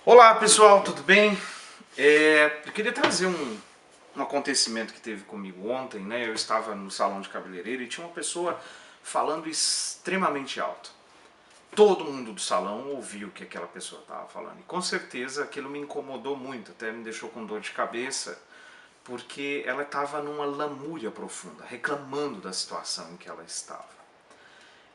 Olá pessoal, tudo bem? Eu queria trazer um acontecimento que teve comigo ontem, né? Eu estava no salão de cabeleireiro e tinha uma pessoa falando extremamente alto. Todo mundo do salão ouviu o que aquela pessoa estava falando e com certeza aquilo me incomodou muito, até me deixou com dor de cabeça, porque ela estava numa lamúria profunda, reclamando da situação em que ela estava.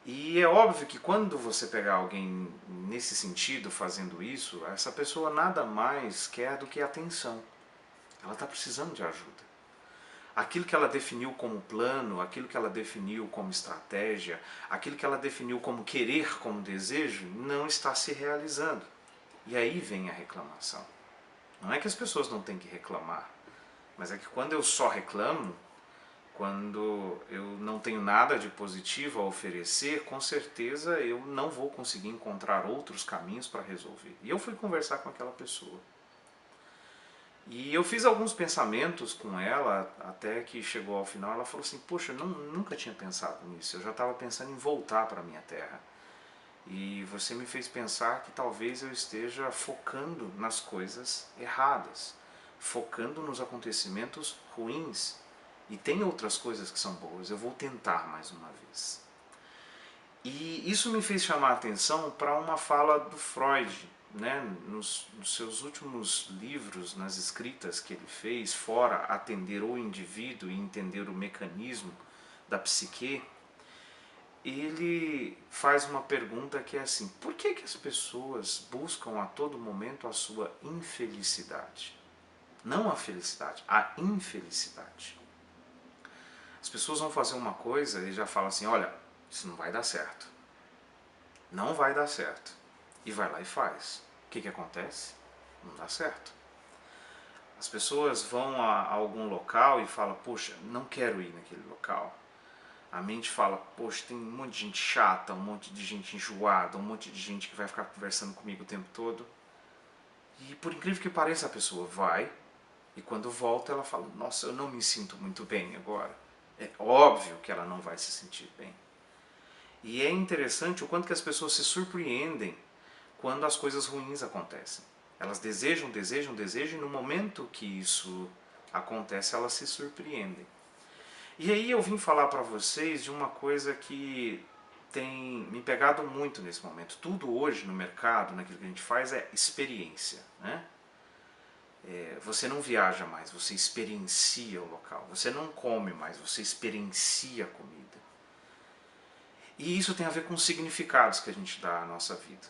E é óbvio que quando você pegar alguém nesse sentido fazendo isso, essa pessoa nada mais quer do que atenção. Ela está precisando de ajuda. Aquilo que ela definiu como plano, aquilo que ela definiu como estratégia, aquilo que ela definiu como querer, como desejo, não está se realizando. E aí vem a reclamação. Não é que as pessoas não têm que reclamar, mas é que quando eu só reclamo, quando eu não tenho nada de positivo a oferecer, com certeza eu não vou conseguir encontrar outros caminhos para resolver. E eu fui conversar com aquela pessoa. E eu fiz alguns pensamentos com ela, até que chegou ao final, ela falou assim, poxa, eu nunca tinha pensado nisso, eu já estava pensando em voltar para a minha terra. E você me fez pensar que talvez eu esteja focando nas coisas erradas, focando nos acontecimentos ruins. E tem outras coisas que são boas, eu vou tentar mais uma vez. E isso me fez chamar a atenção para uma fala do Freud, né? Nos seus últimos livros, nas escritas que ele fez, fora atender o indivíduo e entender o mecanismo da psique, ele faz uma pergunta que é assim, por que as pessoas buscam a todo momento a sua infelicidade? Não a felicidade, a infelicidade. As pessoas vão fazer uma coisa e já falam assim, olha, isso não vai dar certo. Não vai dar certo. E vai lá e faz. O que acontece? Não dá certo. As pessoas vão a algum local e falam, poxa, não quero ir naquele local. A mente fala, poxa, tem um monte de gente chata, um monte de gente enjoada, um monte de gente que vai ficar conversando comigo o tempo todo. E por incrível que pareça, a pessoa vai e quando volta ela fala, nossa, eu não me sinto muito bem agora. É óbvio que ela não vai se sentir bem. E é interessante o quanto que as pessoas se surpreendem quando as coisas ruins acontecem. Elas desejam, desejam, desejam e no momento que isso acontece elas se surpreendem. E aí eu vim falar para vocês de uma coisa que tem me pegado muito nesse momento. Tudo hoje no mercado, naquilo que a gente faz, é experiência. Né? Você não viaja mais, você experiencia o local. Você não come mais, você experiencia a comida. E isso tem a ver com os significados que a gente dá à nossa vida.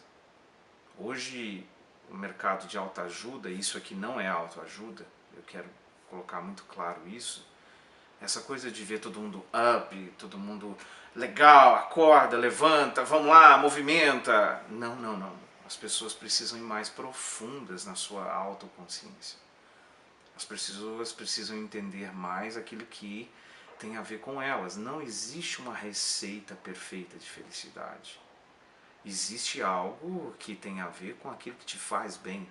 Hoje, o mercado de autoajuda, e isso aqui não é autoajuda, eu quero colocar muito claro isso, essa coisa de ver todo mundo up, todo mundo legal, acorda, levanta, vamos lá, movimenta. Não, não, não. As pessoas precisam ir mais profundas na sua autoconsciência. As pessoas precisam entender mais aquilo que tem a ver com elas. Não existe uma receita perfeita de felicidade. Existe algo que tem a ver com aquilo que te faz bem.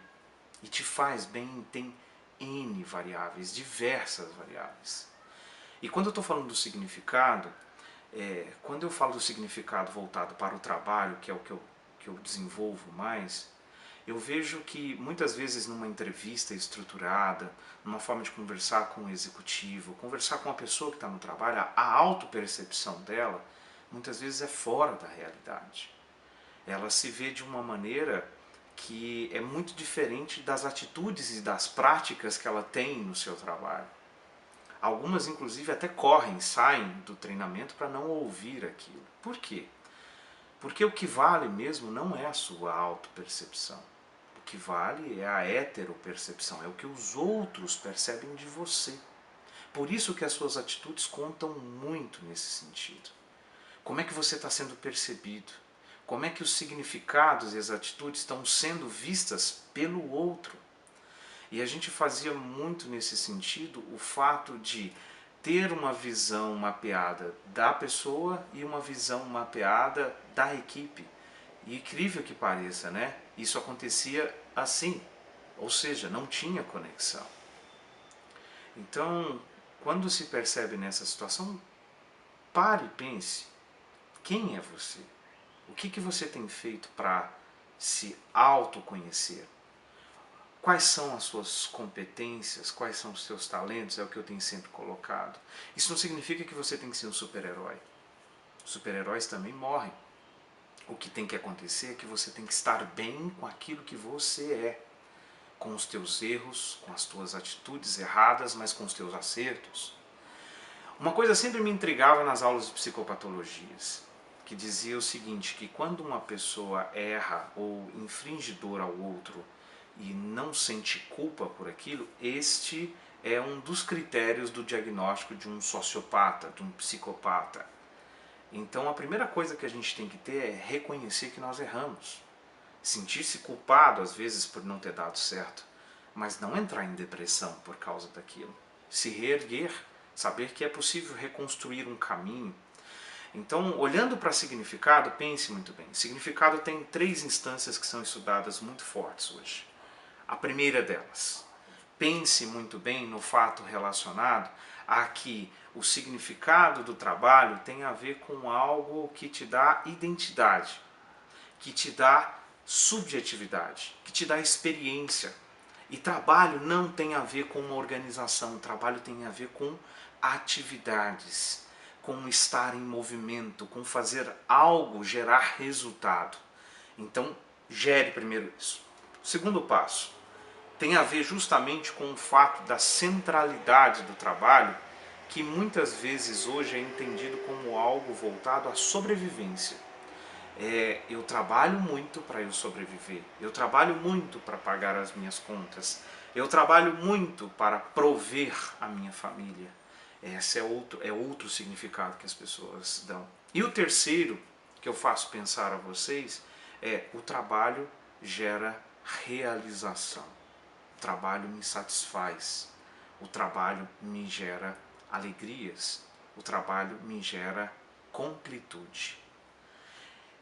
E te faz bem tem N variáveis, diversas variáveis. E quando eu estou falando do significado, quando eu falo do significado voltado para o trabalho, que é o que eu desenvolvo mais, eu vejo que muitas vezes numa entrevista estruturada, numa forma de conversar com o executivo, conversar com a pessoa que está no trabalho, a autopercepção dela muitas vezes é fora da realidade. Ela se vê de uma maneira que é muito diferente das atitudes e das práticas que ela tem no seu trabalho. Algumas inclusive até correm, saem do treinamento para não ouvir aquilo. Por quê? Porque o que vale mesmo não é a sua autopercepção. O que vale é a heteropercepção, é o que os outros percebem de você. Por isso que as suas atitudes contam muito nesse sentido. Como é que você está sendo percebido? Como é que os significados e as atitudes estão sendo vistas pelo outro? E a gente fazia muito nesse sentido o fato de ter uma visão mapeada da pessoa e uma visão mapeada da equipe. E incrível que pareça, né? Isso acontecia assim, ou seja, não tinha conexão. Então, quando se percebe nessa situação, pare e pense, quem é você? O que você tem feito para se autoconhecer? Quais são as suas competências, quais são os seus talentos, é o que eu tenho sempre colocado. Isso não significa que você tem que ser um super-herói. Super-heróis também morrem. O que tem que acontecer é que você tem que estar bem com aquilo que você é. Com os teus erros, com as tuas atitudes erradas, mas com os teus acertos. Uma coisa sempre me intrigava nas aulas de psicopatologias, que dizia o seguinte, que quando uma pessoa erra ou infringe dor ao outro e não sente culpa por aquilo, este é um dos critérios do diagnóstico de um sociopata, de um psicopata. Então a primeira coisa que a gente tem que ter é reconhecer que nós erramos. Sentir-se culpado às vezes por não ter dado certo, mas não entrar em depressão por causa daquilo. Se reerguer, saber que é possível reconstruir um caminho. Então, olhando para significado, pense muito bem. Significado tem 3 instâncias que são estudadas muito fortes hoje. A primeira delas, pense muito bem no fato relacionado a que o significado do trabalho tem a ver com algo que te dá identidade, que te dá subjetividade, que te dá experiência. E trabalho não tem a ver com uma organização, trabalho tem a ver com atividades, com estar em movimento, com fazer algo gerar resultado. Então, gere primeiro isso. O segundo passo tem a ver justamente com o fato da centralidade do trabalho, que muitas vezes hoje é entendido como algo voltado à sobrevivência. Eu trabalho muito para eu sobreviver, eu trabalho muito para pagar as minhas contas, eu trabalho muito para prover a minha família. Esse é outro significado que as pessoas dão. E o terceiro, que eu faço pensar a vocês, é o trabalho gera realização. O trabalho me satisfaz, o trabalho me gera alegrias, o trabalho me gera completude.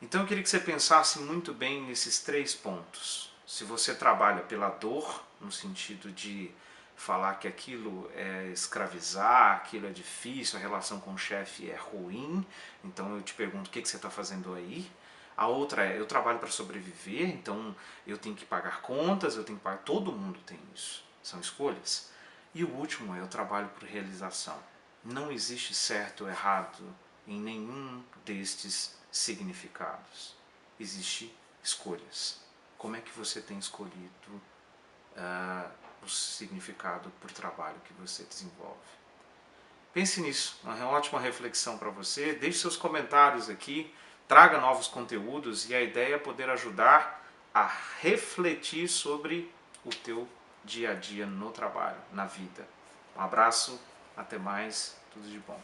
Então eu queria que você pensasse muito bem nesses 3 pontos. Se você trabalha pela dor, no sentido de falar que aquilo é escravizar, aquilo é difícil, a relação com o chefe é ruim, então eu te pergunto, o que você está fazendo aí? A outra é, eu trabalho para sobreviver, então eu tenho que pagar contas, eu tenho que pagar, todo mundo tem isso, são escolhas. E o último é, eu trabalho por realização. Não existe certo ou errado em nenhum destes significados. Existem escolhas. Como é que você tem escolhido o significado por trabalho que você desenvolve? Pense nisso, uma ótima reflexão para você. Deixe seus comentários aqui, traga novos conteúdos e a ideia é poder ajudar a refletir sobre o teu dia a dia no trabalho, na vida. Um abraço, até mais, tudo de bom.